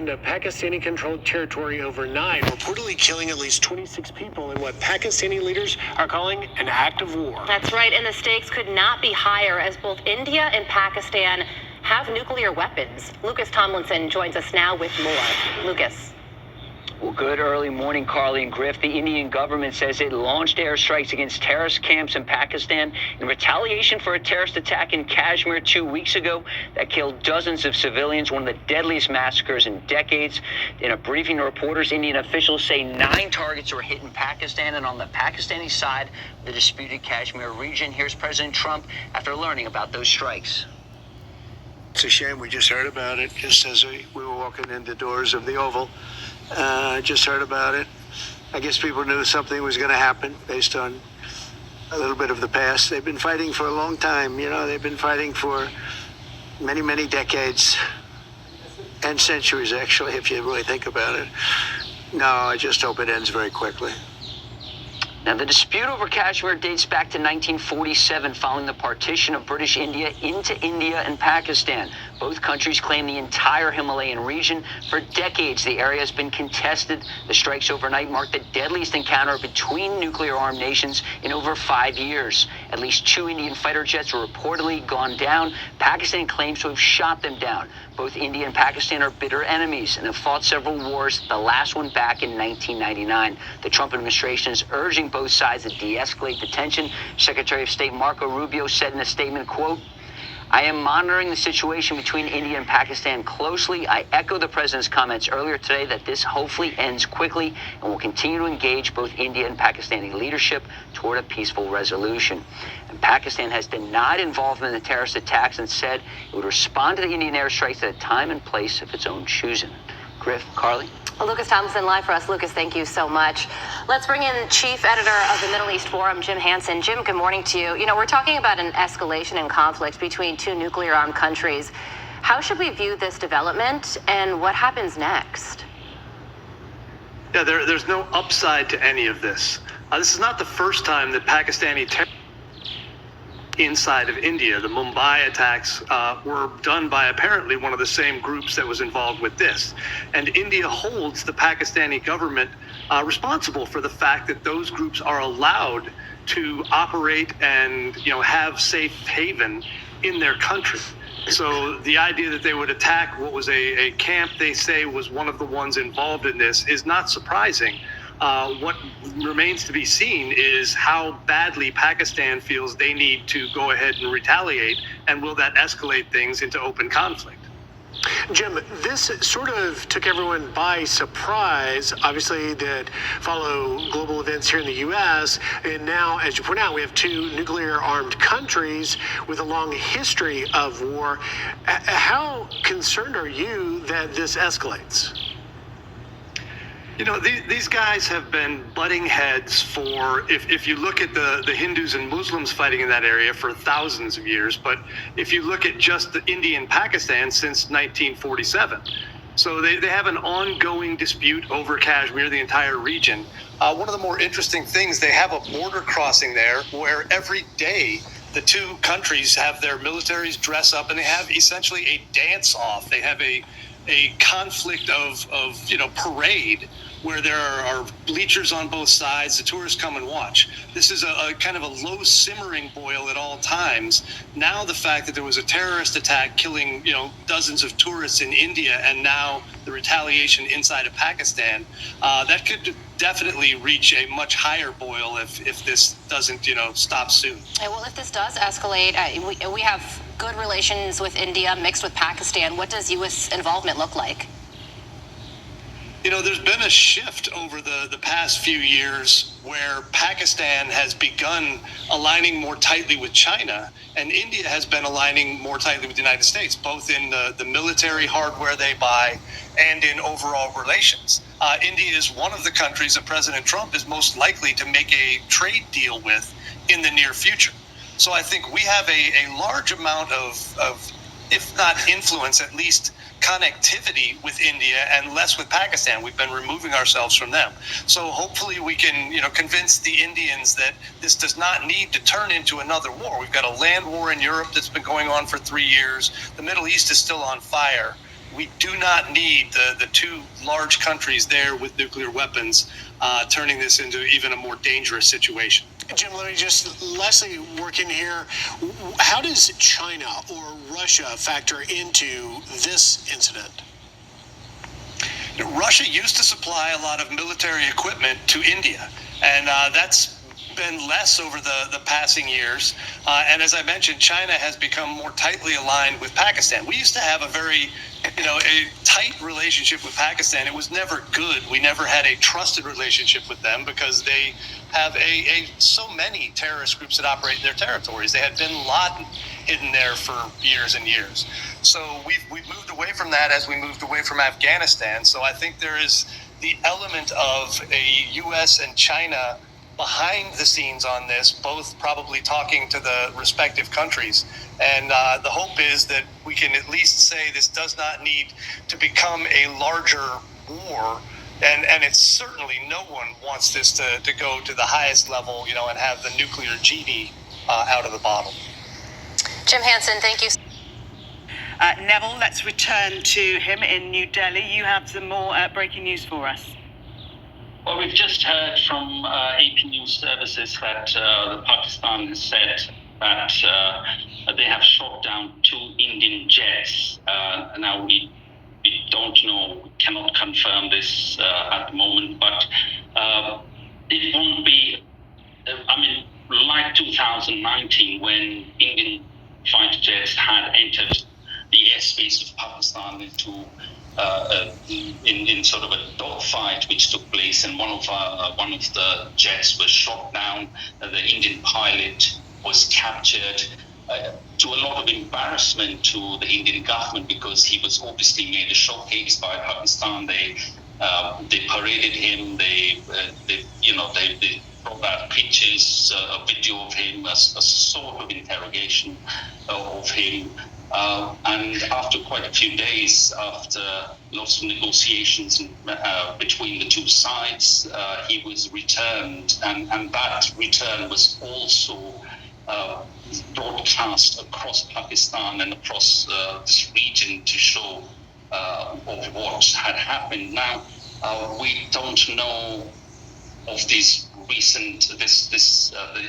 into Pakistani-controlled territory overnight, reportedly killing at least 26 people in what Pakistani leaders are calling an act of war. That's right, and the stakes could not be higher as both India and Pakistan have nuclear weapons. Lucas Tomlinson joins us now with more. Lucas. Well, good early morning, Carly and Griff. The Indian government says it launched airstrikes against terrorist camps in Pakistan in retaliation for a terrorist attack in Kashmir 2 weeks ago that killed dozens of civilians, one of the deadliest massacres in decades. In a briefing to reporters, Indian officials say 9 targets were hit in Pakistan and on the Pakistani side of the disputed Kashmir region. Here's President Trump after learning about those strikes. It's a shame we just heard about it just as we were walking in the doors of the Oval. Just heard about it. I guess people knew something was going to happen based on a little bit of the past. They've been fighting for a long time. You know, they've been fighting for many, many decades and centuries, actually, if you really think about it. No, I just hope it ends very quickly. Now, the dispute over Kashmir dates back to 1947, following the partition of British India into India and Pakistan. Both countries claim the entire Himalayan region. For decades, the area has been contested. The strikes overnight marked the deadliest encounter between nuclear-armed nations in over 5 years. At least 2 Indian fighter jets were reportedly gone down. Pakistan claims to have shot them down. Both India and Pakistan are bitter enemies and have fought several wars, the last one back in 1999. The Trump administration is urging both sides to de-escalate the tension. Secretary of State Marco Rubio said in a statement, quote, "I am monitoring the situation between India and Pakistan closely. I echo the president's comments earlier today that this hopefully ends quickly and will continue to engage both India and Pakistani leadership toward a peaceful resolution." And Pakistan has denied involvement in the terrorist attacks and said it would respond to the Indian airstrikes at a time and place of its own choosing. Griff, Carly? Well, Lucas Thompson live for us. Lucas, thank you so much. Let's bring in Chief Editor of the Middle East Forum, Jim Hansen. Jim, good morning to you. You know, we're talking about an escalation in conflict between 2 nuclear-armed countries. How should we view this development, and what happens next? Yeah, there's no upside to any of this. This is not the first time that Pakistani terrorists inside of India. The Mumbai attacks were done by apparently one of the same groups that was involved with this. And India holds the Pakistani government responsible for the fact that those groups are allowed to operate and, you know, have safe haven in their country. So the idea that they would attack what was a camp they say was one of the ones involved in this is not surprising. What remains to be seen is how badly Pakistan feels they need to go ahead and retaliate, and will that escalate things into open conflict? Jim, this sort of took everyone by surprise, obviously, that follow global events here in the U.S. And now, as you point out, we have 2 nuclear-armed countries with a long history of war. How concerned are you that this escalates? You know, these guys have been butting heads for, if you look at the Hindus and Muslims fighting in that area for thousands of years, but if you look at just the India and Pakistan since 1947. So they have an ongoing dispute over Kashmir, the entire region. One of the more interesting things, they have a border crossing there where every day the 2 countries have their militaries dress up and they have essentially a dance-off. They have a conflict of you know, parade where there are bleachers on both sides. The tourists come and watch. This is a kind of a low simmering boil at all times. Now the fact that there was a terrorist attack killing, you know, dozens of tourists in India, and now the retaliation inside of Pakistan, that could definitely reach a much higher boil if this doesn't, you know, stop soon. Well, if this does escalate, we have good relations with India mixed with Pakistan. What does U.S. involvement look like? You know, there's been a shift over the past few years where Pakistan has begun aligning more tightly with China, and India has been aligning more tightly with the United States, both in the military hardware they buy and in overall relations. India is one of the countries that President Trump is most likely to make a trade deal with in the near future. So I think we have a large amount of, if not influence, at least connectivity with India and less with Pakistan. We've been removing ourselves from them. So hopefully we can, you know, convince the Indians that this does not need to turn into another war. We've got a land war in Europe that's been going on for 3 years. The Middle East is still on fire. we do not need the two large countries there with nuclear weapons turning this into even a more dangerous situation. Jim, let me just, lastly, work in here. How does China or Russia factor into this incident? Russia used to supply a lot of military equipment to India, and that's been less over the passing years. And as I mentioned, China has become more tightly aligned with Pakistan. We used to have a very, a tight relationship with Pakistan. It was never good. We never had a trusted relationship with them because they have so many terrorist groups that operate in their territories. They had bin Laden hidden there for years and years. So we've moved away from that as we moved away from Afghanistan. So I think there is the element of a U.S. and China behind the scenes on this, both probably talking to the respective countries. And the hope is that we can at least say this does not need to become a larger war. And it's certainly, no one wants this to go to the highest level, and have the nuclear genie out of the bottle. Jim Hansen, thank you. Neville, let's return to him in New Delhi. You have some more breaking news for us. Well, we've just heard from AP News Services that Pakistan has said that they have shot down 2 Indian jets. Now, we don't know, we cannot confirm this at the moment, but it won't be, like 2019 when Indian fighter jets had entered the airspace of Pakistan into in sort of a dogfight which took place, and one of the jets was shot down. The Indian pilot was captured, to a lot of embarrassment to the Indian government, because he was obviously made a showcase by Pakistan. They paraded him. They brought out pictures, a video of him, a sort of interrogation of him. And after quite a few days, after lots of negotiations between the two sides, he was returned, and that return was also broadcast across Pakistan and across this region to show of what had happened. Now, we don't know of these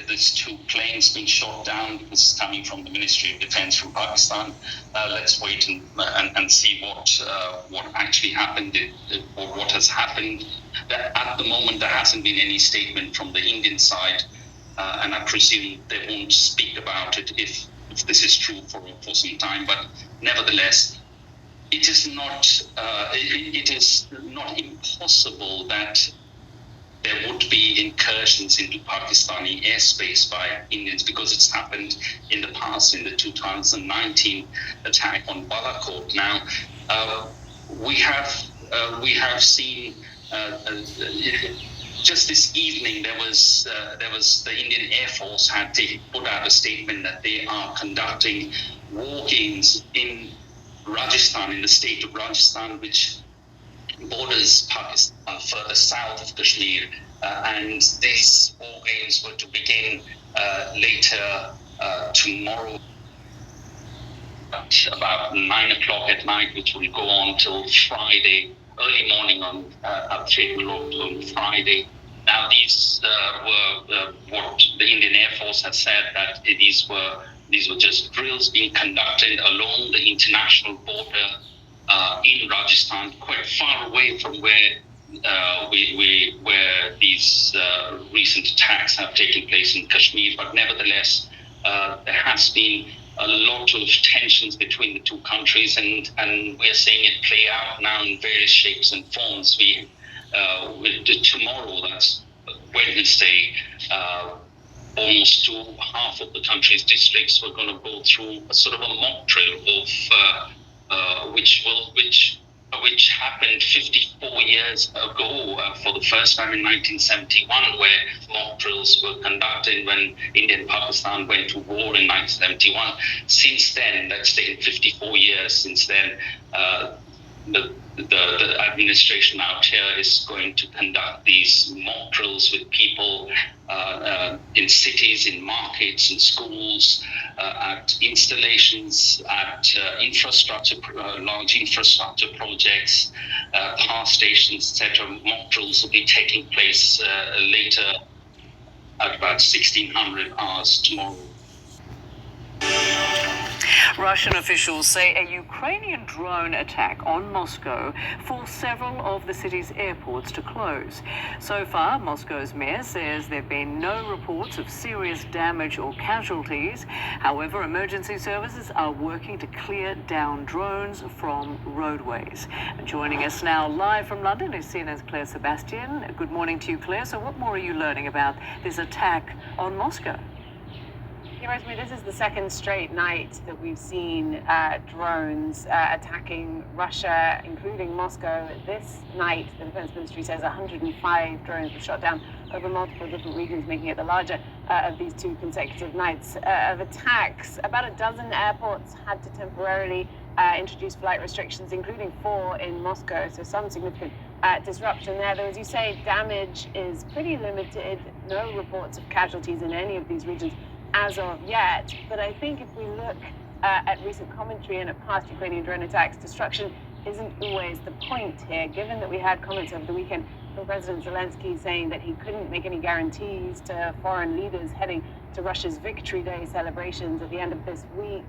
these 2 planes being shot down, because it's coming from the Ministry of Defense from Pakistan. Let's wait and see what actually happened, or what has happened. At the moment, there hasn't been any statement from the Indian side, and I presume they won't speak about it if this is true for some time. But nevertheless, it is not impossible that there would be incursions into Pakistani airspace by Indians, because it's happened in the past, in the 2019 attack on Balakot. Now, we have seen just this evening there was the Indian Air Force had put out a statement that they are conducting war games in Rajasthan, in the state of Rajasthan, which borders Pakistan further south of Kashmir, and these war games were to begin later tomorrow at about 9 o'clock at night, which will go on till Friday, early morning on Friday. Now, these were what the Indian Air Force has said, that these were just drills being conducted along the international border in Rajasthan, quite far away from where where these recent attacks have taken place in Kashmir. But nevertheless, there has been a lot of tensions between the two countries, and we are seeing it play out now in various shapes and forms. Tomorrow, that's Wednesday, almost half of the country's districts were going to go through a sort of a mock drill of which happened 54 years ago for the first time in 1971, where mock drills were conducted when India and Pakistan went to war in 1971. Since then, that's taken 54 years since then, the administration out here is going to conduct these mock drills with people in cities, in markets, in schools, at installations, at large infrastructure projects, power stations, etc. Mock drills will be taking place later at about 1600 hours tomorrow. Russian officials say a Ukrainian drone attack on Moscow forced several of the city's airports to close. So far, Moscow's mayor says there have been no reports of serious damage or casualties. However, emergency services are working to clear down drones from roadways. Joining us now live from London is CNN's Claire Sebastian. Good morning to you, Claire. So what more are you learning about this attack on Moscow? Rosemary, this is the second straight night that we've seen drones attacking Russia, including Moscow. This night, the Defense Ministry says 105 drones were shot down over multiple different regions, making it the larger of these two consecutive nights of attacks. About a dozen airports had to temporarily introduce flight restrictions, including 4 in Moscow, so some significant disruption there. Though, as you say, damage is pretty limited. No reports of casualties in any of these regions as of yet, but I think if we look at recent commentary and at past Ukrainian drone attacks, destruction isn't always the point here, given that we had comments over the weekend from President Zelensky saying that he couldn't make any guarantees to foreign leaders heading to Russia's Victory Day celebrations at the end of this week,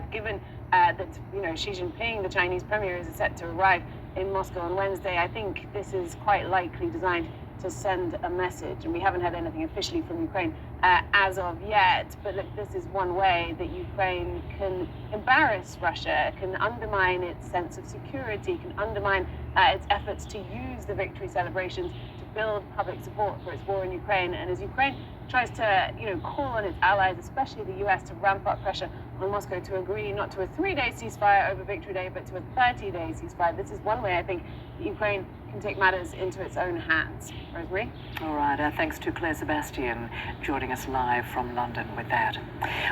given that Xi Jinping, the Chinese premier, is set to arrive in Moscow on Wednesday. I think this is quite likely designed to send a message, and we haven't had anything officially from Ukraine as of yet, but look, this is one way that Ukraine can embarrass Russia, can undermine its sense of security, can undermine its efforts to use the victory celebrations to build public support for its war in Ukraine. And as Ukraine tries to call on its allies, especially the US, to ramp up pressure on Moscow to agree not to a 3-day ceasefire over Victory Day, but to a 30-day ceasefire, this is one way I think Ukraine can take matters into its own hands. Rosemary? All right, thanks to Claire Sebastian joining us live from London with that.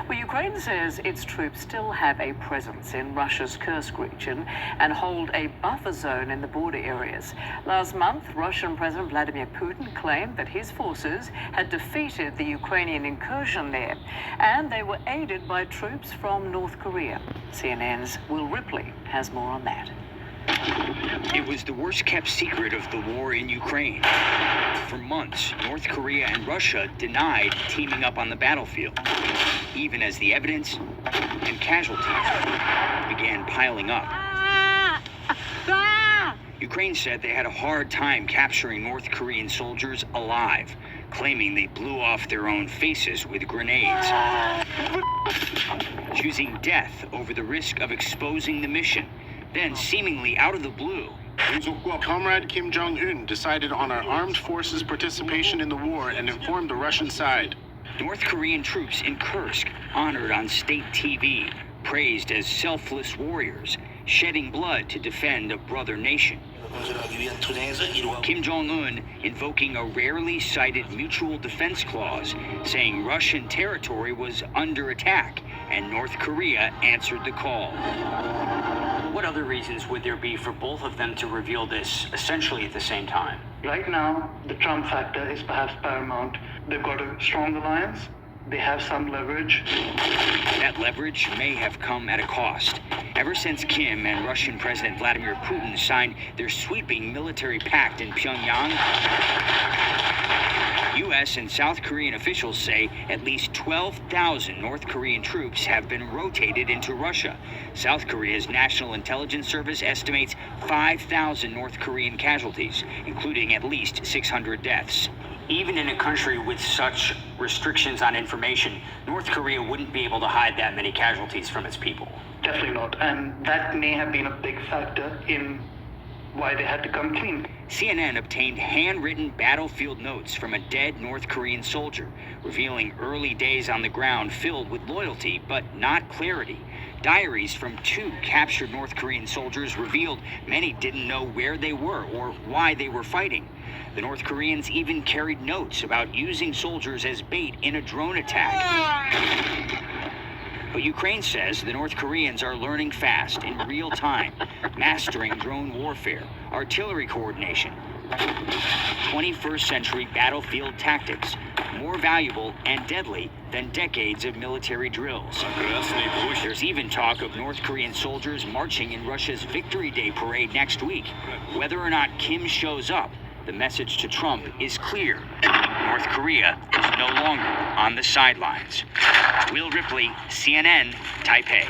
Well, Ukraine says its troops still have a presence in Russia's Kursk region and hold a buffer zone in the border areas. Last month, Russian President Vladimir Putin claimed that his forces had defeated the Ukrainian incursion there, and they were aided by troops from North Korea. CNN's Will Ripley has more on that. It was the worst-kept secret of the war in Ukraine. For months, North Korea and Russia denied teaming up on the battlefield, even as the evidence and casualties began piling up. Ukraine said they had a hard time capturing North Korean soldiers alive, claiming they blew off their own faces with grenades, choosing death over the risk of exposing the mission. Then, seemingly out of the blue, Comrade Kim Jong-un decided on our armed forces' participation in the war and informed the Russian side. North Korean troops in Kursk, honored on state TV, praised as selfless warriors, shedding blood to defend a brother nation. Kim Jong-un invoking a rarely cited mutual defense clause, saying Russian territory was under attack, and North Korea answered the call. What other reasons would there be for both of them to reveal this essentially at the same time? Right now, the Trump factor is perhaps paramount. They've got a strong alliance. They have some leverage. That leverage may have come at a cost. Ever since Kim and Russian President Vladimir Putin signed their sweeping military pact in Pyongyang, U.S. and South Korean officials say at least 12,000 North Korean troops have been rotated into Russia. South Korea's National Intelligence Service estimates 5,000 North Korean casualties, including at least 600 deaths. Even in a country with such restrictions on information, North Korea wouldn't be able to hide that many casualties from its people. Definitely not. And that may have been a big factor in why they had to come clean. CNN obtained handwritten battlefield notes from a dead North Korean soldier, revealing early days on the ground filled with loyalty, but not clarity. Diaries from 2 captured North Korean soldiers revealed many didn't know where they were or why they were fighting. The North Koreans even carried notes about using soldiers as bait in a drone attack. But Ukraine says the North Koreans are learning fast in real time, mastering drone warfare, artillery coordination, 21st century battlefield tactics, more valuable and deadly than decades of military drills. There's even talk of North Korean soldiers marching in Russia's Victory Day parade next week. Whether or not Kim shows up, the message to Trump is clear. North Korea is no longer on the sidelines. Will Ripley, CNN, Taipei.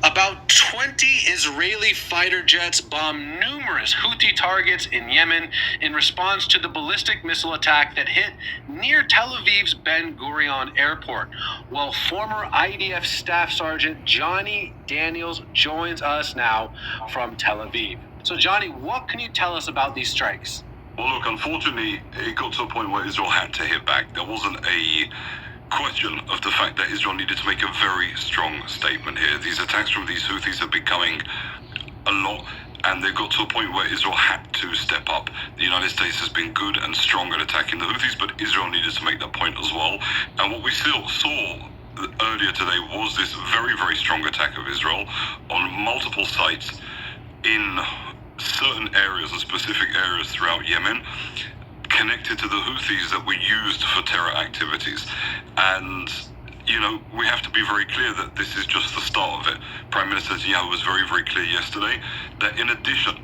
About 20 Israeli fighter jets bombed numerous Houthi targets in Yemen in response to the ballistic missile attack that hit near Tel Aviv's Ben Gurion airport. Well, former IDF Staff Sergeant Johnny Daniels joins us now from Tel Aviv. So, Johnny, what can you tell us about these strikes? Well, look, unfortunately, it got to a point where Israel had to hit back. There wasn't a question of the fact that Israel needed to make a very strong statement here. These attacks from these Houthis are becoming a lot, and they got to a point where Israel had to step up. The United States has been good and strong at attacking the Houthis, but Israel needed to make that point as well. And what we still saw earlier today was this very, very strong attack of Israel on multiple sites in certain areas and specific areas throughout Yemen, connected to the Houthis that were used for terror activities. And, you know, we have to be very clear that this is just the start of it. Prime Minister Netanyahu was very, very clear yesterday that in addition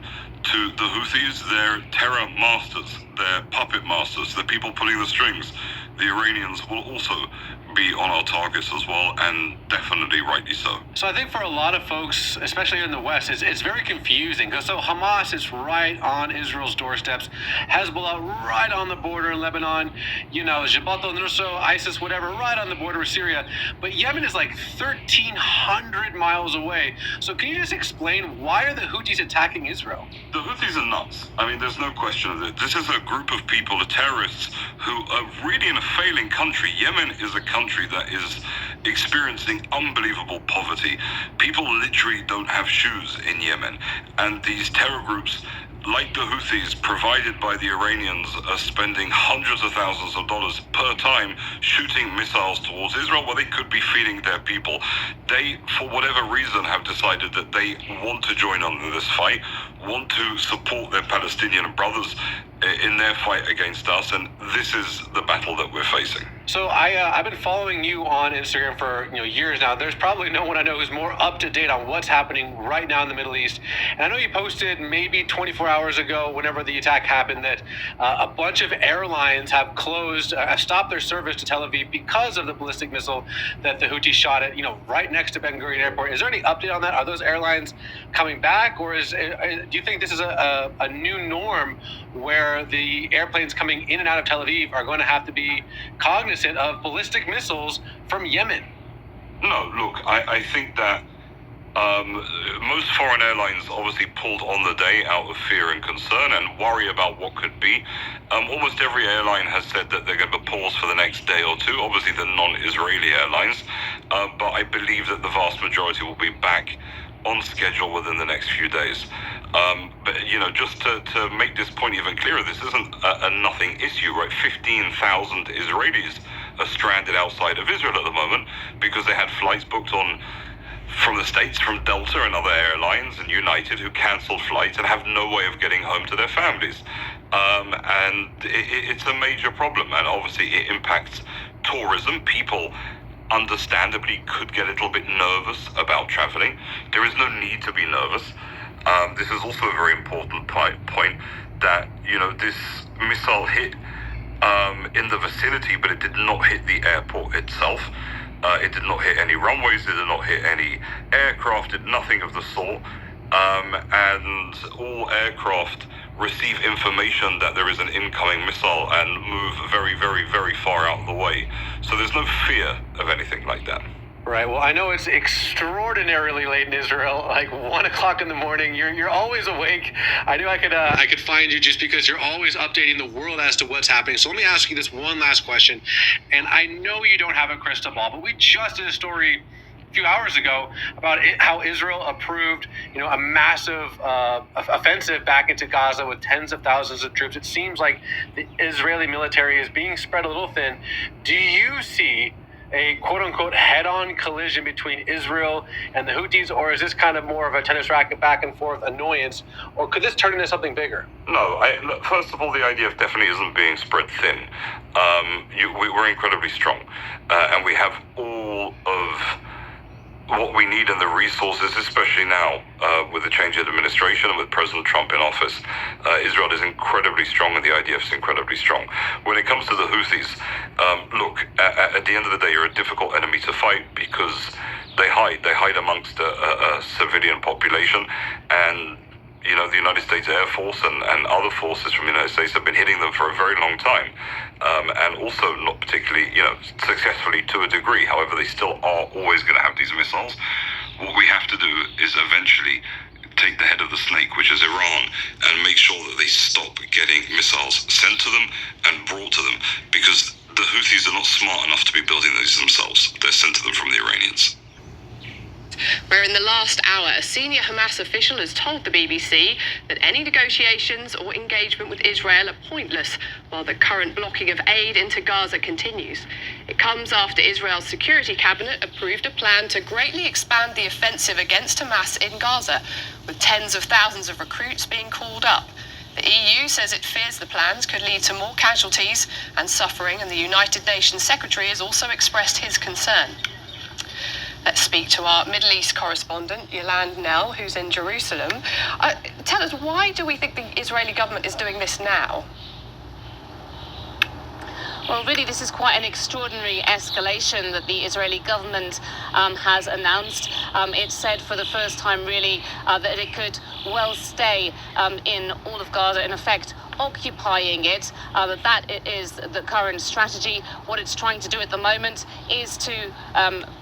to the Houthis, they're terror masters, they're puppet masters, they're people pulling the strings. The Iranians will also be on our targets as well, and definitely rightly so. So I think for a lot of folks, especially in the West, it's very confusing because so Hamas is right on Israel's doorsteps, Hezbollah right on the border in Lebanon, you know, Jabhat al-Nusra, ISIS, whatever, right on the border with Syria. But Yemen is like 1,300 miles away. So can you just explain why are the Houthis attacking Israel? The Houthis are nuts. I mean, there's no question of it. This is a group of people, the terrorists, who are really in a failing country. Yemen is a country that is experiencing unbelievable poverty. People literally don't have shoes in Yemen. And these terror groups, like the Houthis, provided by the Iranians, are spending hundreds of thousands of dollars per time shooting missiles towards Israel, where they could be feeding their people. They, for whatever reason, have decided that they want to join on in this fight, want to support their Palestinian brothers in their fight against us, and this is the battle that we're facing. So I've been following you on Instagram for years now. There's probably no one I know who's more up to date on what's happening right now in the Middle East. And I know you posted maybe 24 hours ago, whenever the attack happened, that a bunch of airlines have closed, have stopped their service to Tel Aviv because of the ballistic missile that the Houthis shot at, right next to Ben Gurion Airport. Is there any update on that? Are those airlines coming back, or do you think this is a new norm where the airplanes coming in and out of Tel Aviv are going to have to be cognizant of ballistic missiles from Yemen? No, look, I think that most foreign airlines obviously pulled on the day out of fear and concern and worry about what could be. Almost every airline has said that they're going to pause for the next day or two, obviously the non-Israeli airlines, but I believe that the vast majority will be back on schedule within the next few days. But, just to make this point even clearer, this isn't a nothing issue, right? 15,000 Israelis are stranded outside of Israel at the moment because they had flights booked from the States, from Delta and other airlines and United, who cancelled flights and have no way of getting home to their families. And it's a major problem, and obviously it impacts tourism. People understandably could get a little bit nervous about traveling. There is no need to be nervous. This is also a very important point that, this missile hit in the vicinity, but it did not hit the airport itself. It did not hit any runways, it did not hit any aircraft, did nothing of the sort. And all aircraft receive information that there is an incoming missile and move very, very, very far out of the way. So there's no fear of anything like that. Right. Well, I know it's extraordinarily late in Israel, like 1 o'clock in the morning. You're always awake. I knew I could find you just because you're always updating the world as to what's happening. So let me ask you this one last question. And I know you don't have a crystal ball, but we just did a story a few hours ago about how Israel approved, a massive offensive back into Gaza with tens of thousands of troops. It seems like the Israeli military is being spread a little thin. Do you see a quote-unquote head-on collision between Israel and the Houthis, or is this kind of more of a tennis racket back-and-forth annoyance, or could this turn into something bigger? No, look, first of all, the IDF definitely isn't being spread thin. We're incredibly strong, and we have all of what we need and the resources, especially now with the change in administration and with President Trump in office. Israel is incredibly strong and the IDF is incredibly strong. When it comes to the Houthis, look, at the end of the day, you're a difficult enemy to fight because they hide amongst a civilian population, and the United States Air Force and other forces from the United States have been hitting them for a very long time, and also not particularly, successfully to a degree. However, they still are always going to have these missiles. What we have to do is eventually take the head of the snake, which is Iran, and make sure that they stop getting missiles sent to them and brought to them, because the Houthis are not smart enough to be building those themselves. They're sent to them from the Iranians. Where in the last hour, a senior Hamas official has told the BBC that any negotiations or engagement with Israel are pointless while the current blocking of aid into Gaza continues. It comes after Israel's Security Cabinet approved a plan to greatly expand the offensive against Hamas in Gaza, with tens of thousands of recruits being called up. The EU says it fears the plans could lead to more casualties and suffering, and the United Nations Secretary has also expressed his concern. Let's speak to our Middle East correspondent, Yolande Nell, who's in Jerusalem. Tell us, why do we think the Israeli government is doing this now? Well, really, this is quite an extraordinary escalation that the Israeli government has announced. It said for the first time, really, that it could well stay in all of Gaza, in effect, occupying it. That is the current strategy. What it's trying to do at the moment is to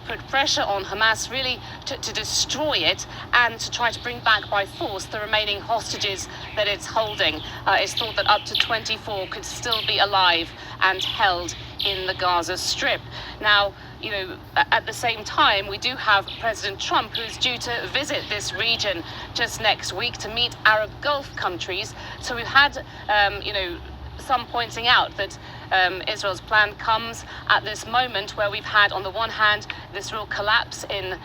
put pressure on Hamas, really to destroy it and to try to bring back by force the remaining hostages that it's holding. It's thought that up to 24 could still be alive and held in the Gaza Strip. Now, at the same time, we do have President Trump, who's due to visit this region just next week to meet Arab Gulf countries. So we've had, some pointing out that Israel's plan comes at this moment where we've had, on the one hand, this real collapse in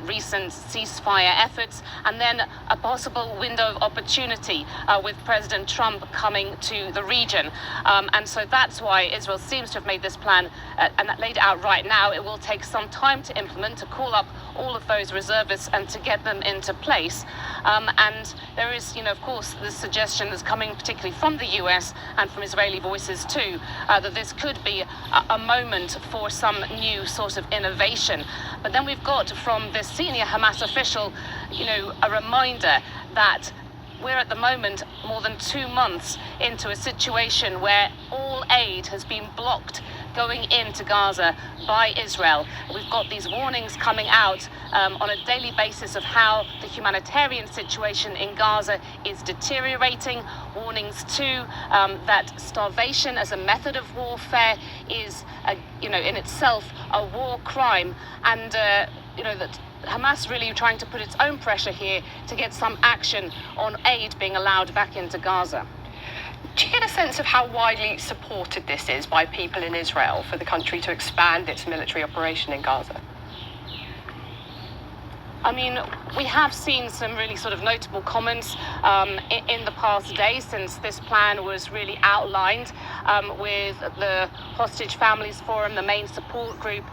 recent ceasefire efforts, and then a possible window of opportunity with President Trump coming to the region. And so that's why Israel seems to have made this plan and that laid out right now. It will take some time to implement, to call up all of those reservists and to get them into place. And there is, of course, this suggestion that's coming particularly from the US and from Israeli voices too, that this could be a moment for some new sort of innovation. But then we've got from this senior Hamas official, a reminder that we're at the moment more than 2 months into a situation where all aid has been blocked going into Gaza by Israel. We've got these warnings coming out on a daily basis of how the humanitarian situation in Gaza is deteriorating. Warnings too that starvation as a method of warfare is, in itself a war crime, and that Hamas really trying to put its own pressure here to get some action on aid being allowed back into Gaza. Do you get a sense of how widely supported this is by people in Israel for the country to expand its military operation in Gaza? I mean, we have seen some really sort of notable comments in the past day since this plan was really outlined with the Hostage Families Forum, the main support group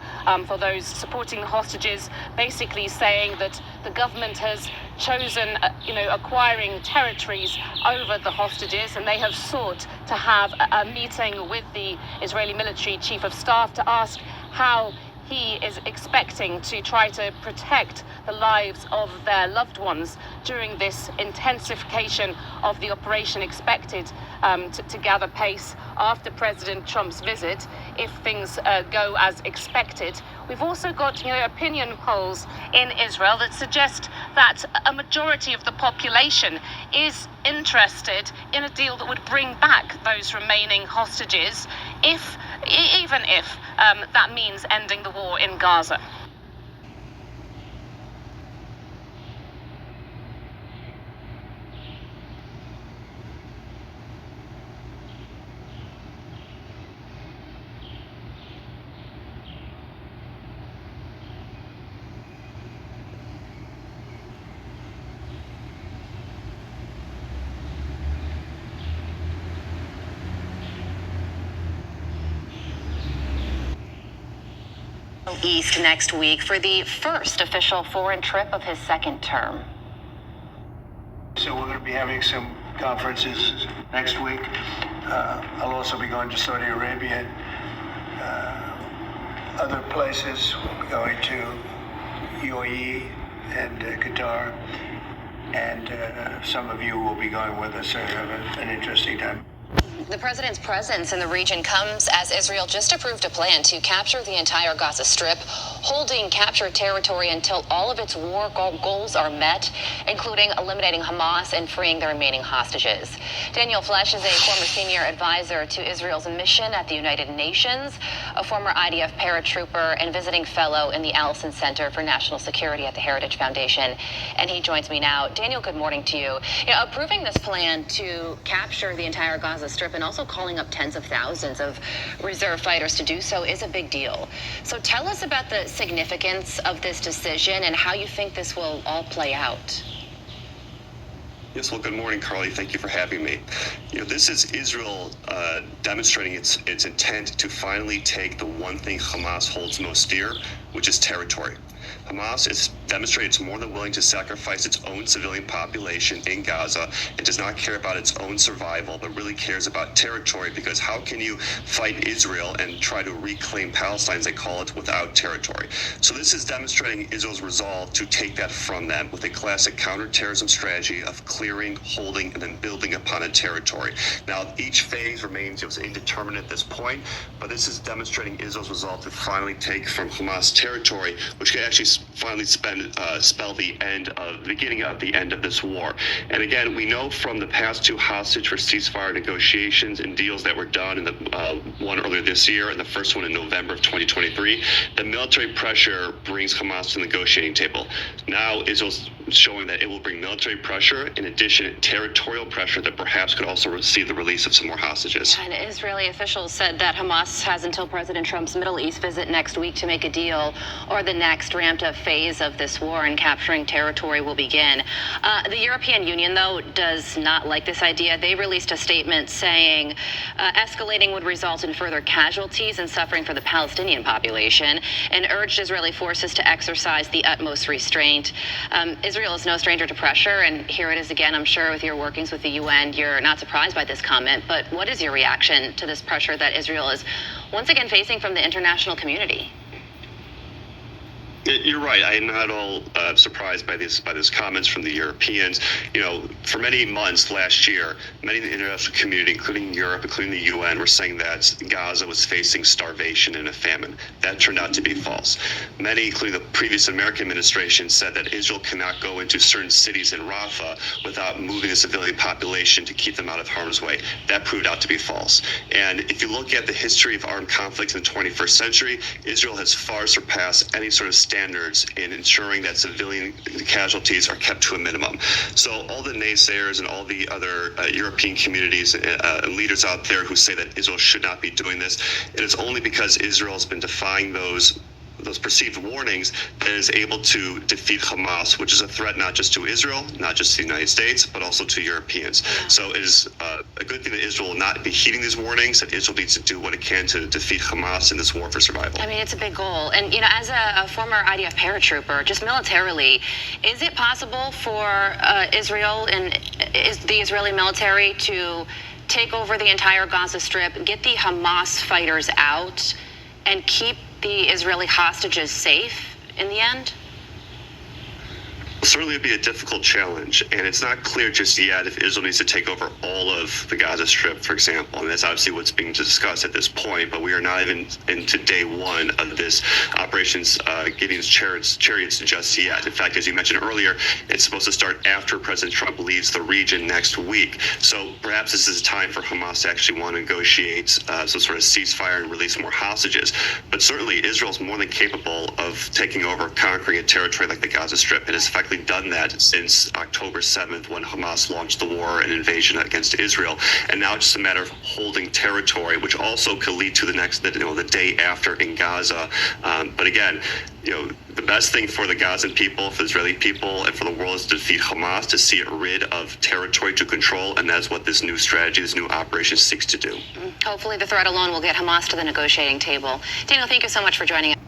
for those supporting the hostages, basically saying that the government has chosen, acquiring territories over the hostages, and they have sought to have a meeting with the Israeli military chief of staff to ask how he is expecting to try to protect the lives of their loved ones during this intensification of the operation expected to gather pace after President Trump's visit, if things go as expected. We've also got, opinion polls in Israel that suggest that a majority of the population is interested in a deal that would bring back those remaining hostages, even if that means ending the war in Gaza. East next week for the first official foreign trip of his second term. So we're going to be having some conferences next week. I'll also be going to Saudi Arabia and other places. We'll be going to UAE and Qatar. And some of you will be going with us, so have an interesting time. The president's presence in the region comes as Israel just approved a plan to capture the entire Gaza Strip, holding captured territory until all of its war goals are met, including eliminating Hamas and freeing the remaining hostages. Daniel Flesch is a former senior advisor to Israel's mission at the United Nations, a former IDF paratrooper and visiting fellow in the Allison Center for National Security at the Heritage Foundation. And he joins me now. Daniel, good morning to you. Approving this plan to capture the entire Gaza Strip and also calling up tens of thousands of reserve fighters to do so is a big deal. So tell us about the significance of this decision and how you think this will all play out. Yes, well, good morning, Carly. Thank you for having me. This is Israel demonstrating its intent to finally take the one thing Hamas holds most dear, which is territory. Hamas is demonstrating it's more than willing to sacrifice its own civilian population in Gaza and does not care about its own survival, but really cares about territory, because how can you fight Israel and try to reclaim Palestine, as they call it, without territory? So this is demonstrating Israel's resolve to take that from them with a classic counterterrorism strategy of clearing, holding, and then building upon a territory. Now, each phase remains indeterminate at this point, but this is demonstrating Israel's resolve to finally take from Hamas territory, which can actually finally spell the beginning of the end of this war. And again, we know from the past two hostage for ceasefire negotiations and deals that were done, in the one earlier this year and the first one in November of 2023, that military pressure brings Hamas to the negotiating table. Now Israel's showing that it will bring military pressure, in addition territorial pressure that perhaps could also receive the release of some more hostages. And Israeli officials said that Hamas has until President Trump's Middle East visit next week to make a deal, or the next ramped up phase of this war and capturing territory will begin. The European Union, though, does not like this idea. They released a statement saying escalating would result in further casualties and suffering for the Palestinian population, and urged Israeli forces to exercise the utmost restraint. Israel is no stranger to pressure, and here it is again. I'm sure with your workings with the UN, you're not surprised by this comment, but what is your reaction to this pressure that Israel is once again facing from the international community? You're right. I am not at all surprised by these comments from the Europeans. For many months last year, many in the international community, including Europe, including the UN, were saying that Gaza was facing starvation and a famine. That turned out to be false. Many, including the previous American administration, said that Israel cannot go into certain cities in Rafah without moving the civilian population to keep them out of harm's way. That proved out to be false. And if you look at the history of armed conflicts in the 21st century, Israel has far surpassed any sort of standards in ensuring that civilian casualties are kept to a minimum. So all the naysayers and all the other European communities and leaders out there who say that Israel should not be doing this, it is only because Israel has been defying those perceived warnings that is able to defeat Hamas, which is a threat not just to Israel, not just to the United States, but also to Europeans. So it is a good thing that Israel will not be heeding these warnings, that Israel needs to do what it can to defeat Hamas in this war for survival. I mean, it's a big goal. And, you know, as a former IDF paratrooper, just militarily, is it possible for Israel and the Israeli military to take over the entire Gaza Strip, get the Hamas fighters out, and keep the Israeli hostages safe in the end? Certainly would be a difficult challenge, and it's not clear just yet if Israel needs to take over all of the Gaza Strip, for example, and that's obviously what's being discussed at this point, but we are not even into day one of this Operations Gideon's chariots just yet. In fact, as you mentioned earlier, it's supposed to start after President Trump leaves the region next week, so perhaps this is a time for Hamas to actually want to negotiate some sort of ceasefire and release more hostages, but certainly Israel is more than capable of taking over, conquering a territory like the Gaza Strip. It has effectively done that since October 7th when Hamas launched the war and invasion against Israel. And now it's just a matter of holding territory, which also could lead to the day after in Gaza. But again, the best thing for the Gazan people, for the Israeli people, and for the world is to defeat Hamas, to see it rid of territory to control, and that's what this new strategy, this new operation seeks to do. Hopefully the threat alone will get Hamas to the negotiating table. Daniel, thank you so much for joining us.